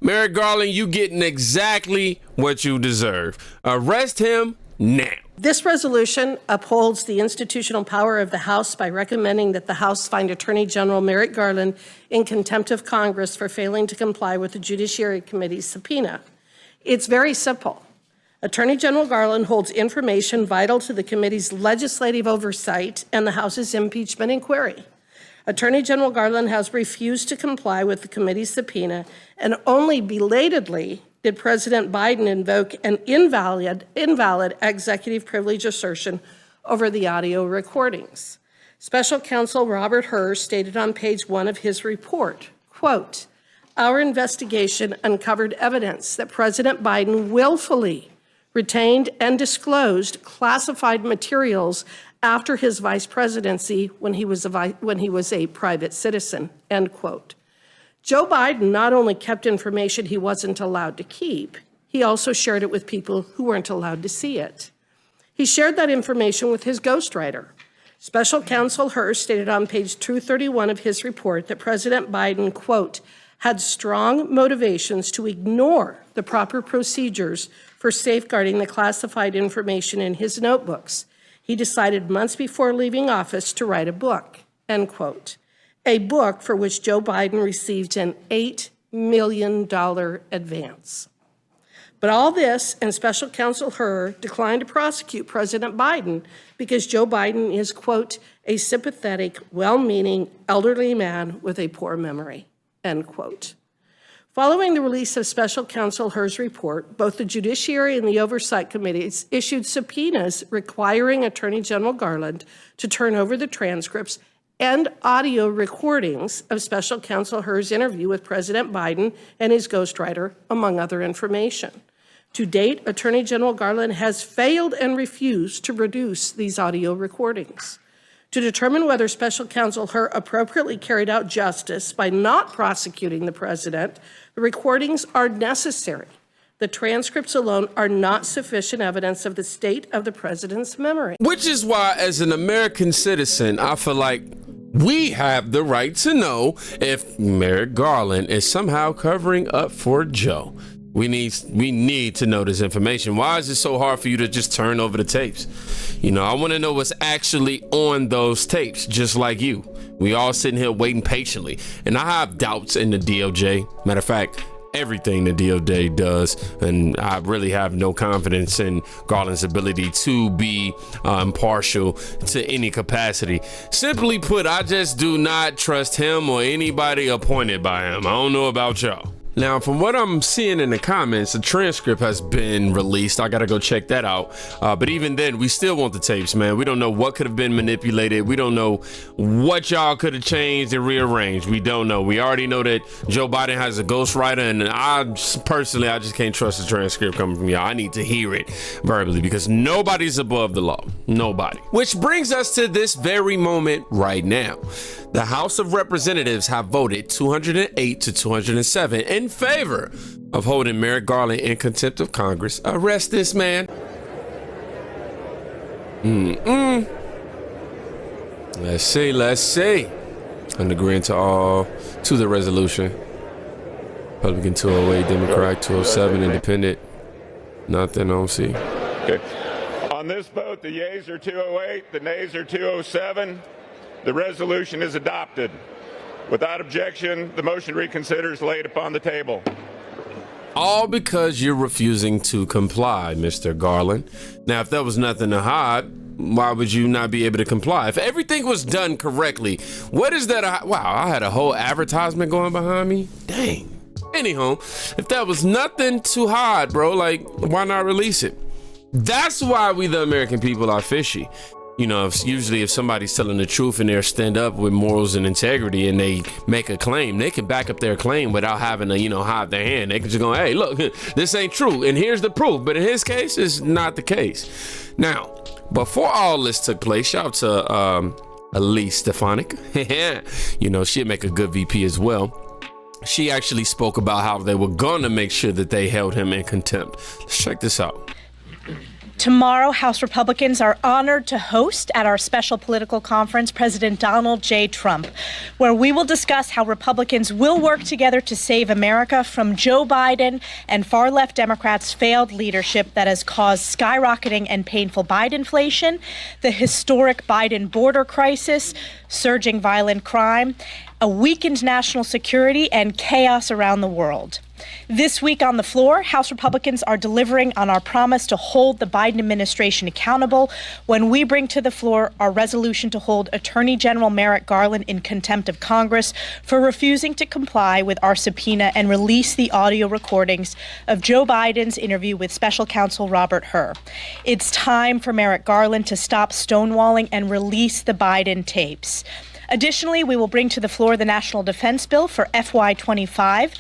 Merrick Garland, you getting exactly what you deserve. Arrest him now. This resolution upholds the institutional power of the House by recommending that the House find Attorney General Merrick Garland in contempt of Congress for failing to comply with the Judiciary Committee's subpoena. It's very simple. Attorney General Garland holds information vital to the committee's legislative oversight and the House's impeachment inquiry. Attorney General Garland has refused to comply with the committee's subpoena, and only belatedly did President Biden invoke an invalid executive privilege assertion over the audio recordings. Special Counsel Robert Hur stated on page 1 of his report, quote, "Our investigation uncovered evidence that President Biden willfully retained and disclosed classified materials after his vice presidency when he was a private citizen," end quote. Joe Biden not only kept information he wasn't allowed to keep, he also shared it with people who weren't allowed to see it. He shared that information with his ghostwriter. Special Counsel Hur stated on page 231 of his report that President Biden, quote, "had strong motivations to ignore the proper procedures for safeguarding the classified information in his notebooks. He decided months before leaving office to write a book," end quote. A book for which Joe Biden received an $8 million advance. But all this, and Special Counsel Hur declined to prosecute President Biden because Joe Biden is, quote, "a sympathetic, well-meaning, elderly man with a poor memory," end quote. Following the release of Special Counsel Hur's report, both the Judiciary and the Oversight Committees issued subpoenas requiring Attorney General Garland to turn over the transcripts and audio recordings of Special Counsel Hur's interview with President Biden and his ghostwriter, among other information. To date, Attorney General Garland has failed and refused to produce these audio recordings. To determine whether Special Counsel Hur appropriately carried out justice by not prosecuting the president, the recordings are necessary. The transcripts alone are not sufficient evidence of the state of the president's memory. Which is why, as an American citizen, I feel like we have the right to know if Merrick Garland is somehow covering up for Joe. We need to know this information. Why is it so hard for you to just turn over the tapes? You know, I want to know what's actually on those tapes, just like you. We all sitting here waiting patiently. And I have doubts in the DOJ. Matter of fact, everything the DOJ does, and I really have no confidence in Garland's ability to be impartial to any capacity. Simply put, I just do not trust him or anybody appointed by him. I don't know about y'all. Now, from what I'm seeing in the comments, the transcript has been released. I gotta go check that out. But even then, we still want the tapes, man. We don't know what could have been manipulated. We don't know what y'all could have changed and rearranged. We don't know. We already know that Joe Biden has a ghostwriter, and I just can't trust the transcript coming from y'all. I need to hear it verbally because nobody's above the law. Nobody. Which brings us to this very moment right now. The House of Representatives have voted 208 to 207 in favor of holding Merrick Garland in contempt of Congress. Arrest this man. Let's see. I'm agreeing to the resolution. Republican 208, Democrat 207, Independent. Nothing, I don't see. Okay. On this vote, the yeas are 208, the nays are 207. The resolution is adopted. Without objection, the motion to reconsider is laid upon the table. All because you're refusing to comply, Mr. Garland. Now, if there was nothing to hide, why would you not be able to comply? If everything was done correctly, what is that? Wow, I had a whole advertisement going behind me. Dang. Anyhow, if there was nothing to hide, bro, like, why not release it? That's why we, the American people, are fishy. You know, if somebody's telling the truth and they're stand up with morals and integrity and they make a claim, they can back up their claim without having to, hide their hand. They can just go, hey, look, this ain't true. And here's the proof. But in his case, it's not the case. Now, before all this took place, shout out to Elise Stefanik. She'd make a good VP as well. She actually spoke about how they were going to make sure that they held him in contempt. Let's check this out. Tomorrow, House Republicans are honored to host at our special political conference President Donald J. Trump, where we will discuss how Republicans will work together to save America from Joe Biden and far-left Democrats' failed leadership that has caused skyrocketing and painful Biden inflation, the historic Biden border crisis, surging violent crime, a weakened national security, and chaos around the world. This week on the floor, House Republicans are delivering on our promise to hold the Biden administration accountable when we bring to the floor our resolution to hold Attorney General Merrick Garland in contempt of Congress for refusing to comply with our subpoena and release the audio recordings of Joe Biden's interview with Special Counsel Robert Hur. It's time for Merrick Garland to stop stonewalling and release the Biden tapes. Additionally, we will bring to the floor the National Defense Bill for FY25.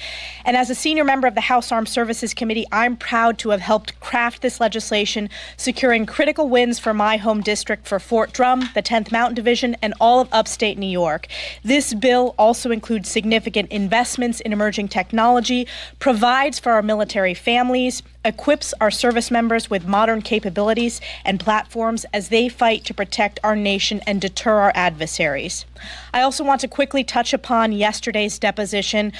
And as a senior member of the House Armed Services Committee, I'm proud to have helped craft this legislation, securing critical wins for my home district for Fort Drum, the 10th Mountain Division, and all of upstate New York. This bill also includes significant investments in emerging technology, provides for our military families, equips our service members with modern capabilities and platforms as they fight to protect our nation and deter our adversaries. I also want to quickly touch upon yesterday's deposition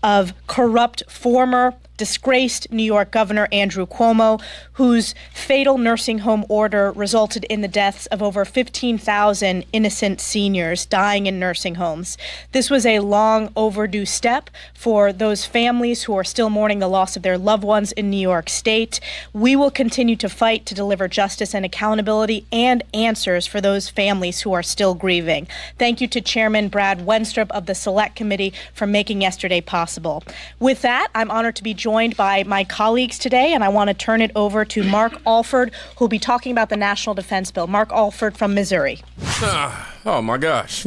of corrupt former disgraced New York Governor Andrew Cuomo, whose fatal nursing home order resulted in the deaths of over 15,000 innocent seniors dying in nursing homes. This was a long overdue step for those families who are still mourning the loss of their loved ones in New York State. We will continue to fight to deliver justice and accountability and answers for those families who are still grieving. Thank you to Chairman Brad Wenstrup of the Select Committee for making yesterday possible. With that, I'm honored to be joined by my colleagues today, and I want to turn it over to Mark Alford, who will be talking about the National Defense Bill. Mark Alford from Missouri. Oh my gosh,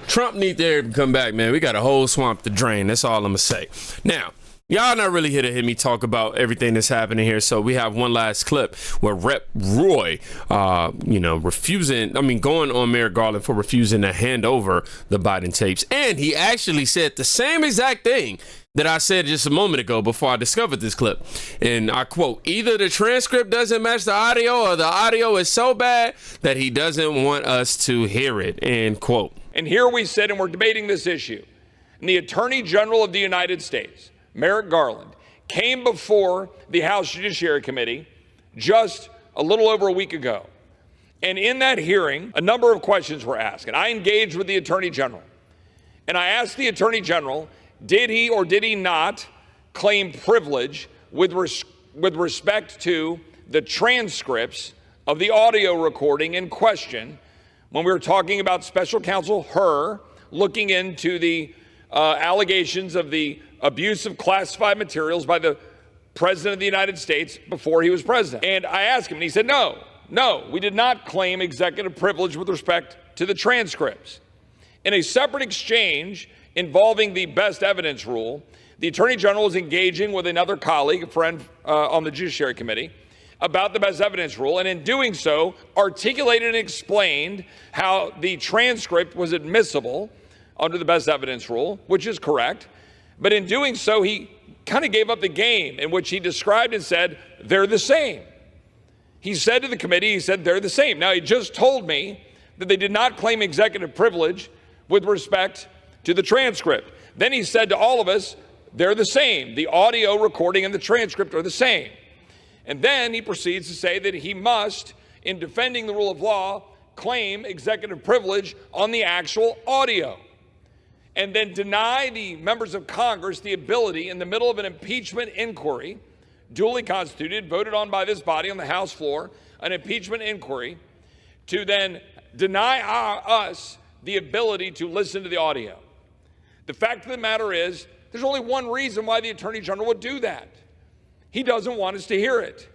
Trump needs to come back, man. We got a whole swamp to drain. That's all I'm going to say. Now, y'all not really here to hear me talk about everything that's happening here, so we have one last clip where Rep. Roy, going on Merrick Garland for refusing to hand over the Biden tapes. And he actually said the same exact thing that I said just a moment ago before I discovered this clip. And I quote, either the transcript doesn't match the audio or the audio is so bad that he doesn't want us to hear it, end quote. And here we sit and we're debating this issue. And the Attorney General of the United States, Merrick Garland, came before the House Judiciary Committee just a little over a week ago. And in that hearing, a number of questions were asked. And I engaged with the Attorney General. And I asked the Attorney General, did he or did he not claim privilege with respect to the transcripts of the audio recording in question when we were talking about Special Counsel Hur looking into the allegations of the abuse of classified materials by the President of the United States before he was president? And I asked him, and he said, no, we did not claim executive privilege with respect to the transcripts. In a separate exchange involving the best evidence rule, the Attorney General was engaging with another colleague, a friend on the Judiciary Committee, about the best evidence rule, and in doing so, articulated and explained how the transcript was admissible under the best evidence rule, which is correct. But in doing so, he kind of gave up the game in which he described and said, they're the same. He said to the committee, they're the same. Now, he just told me that they did not claim executive privilege with respect to the transcript. Then he said to all of us, they're the same. The audio recording and the transcript are the same. And then he proceeds to say that he must, in defending the rule of law, claim executive privilege on the actual audio, and then deny the members of Congress the ability in the middle of an impeachment inquiry, duly constituted, voted on by this body on the House floor, an impeachment inquiry, to then deny us the ability to listen to the audio. The fact of the matter is, there's only one reason why the Attorney General would do that. He doesn't want us to hear it.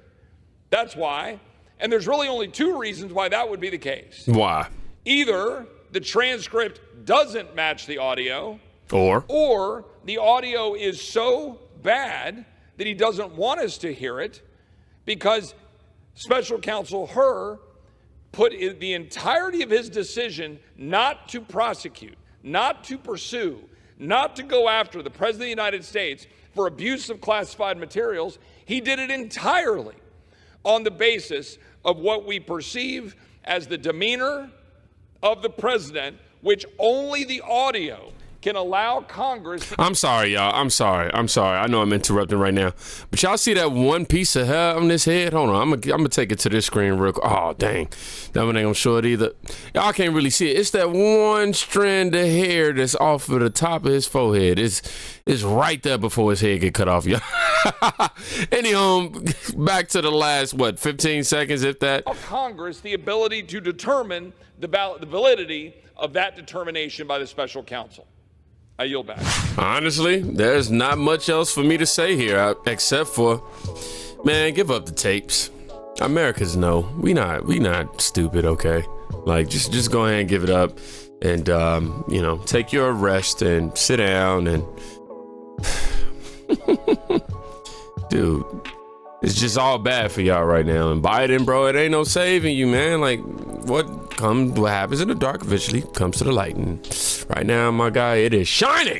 That's why. And there's really only two reasons why that would be the case. Why? Either the transcript doesn't match the audio, or the audio is so bad that he doesn't want us to hear it because Special Counsel Hur put the entirety of his decision not to prosecute, not to pursue, not to go after the President of the United States for abuse of classified materials. He did it entirely on the basis of what we perceive as the demeanor of the president, which only the audio can allow Congress. I'm sorry, y'all. I'm sorry. I know I'm interrupting right now, but y'all see that one piece of hair on this head? Hold on. I'm gonna take it to this screen real quick. Oh, dang. That one ain't gonna show it either. Y'all can't really see it. It's that one strand of hair that's off of the top of his forehead. It's right there before his head get cut off, y'all. Anyhow, back to the last, 15 seconds, if that. Congress the ability to determine the validity of that determination by the special counsel. I yield back. Honestly, there's not much else for me to say here except for, man, give up the tapes. Americans know we not stupid, okay? Like just go ahead and give it up, and take your rest and sit down and, dude, it's just all bad for y'all right now. And Biden, bro, it ain't no saving you, man. Like what happens in the dark eventually comes to the light, and right now, my guy, it is shining.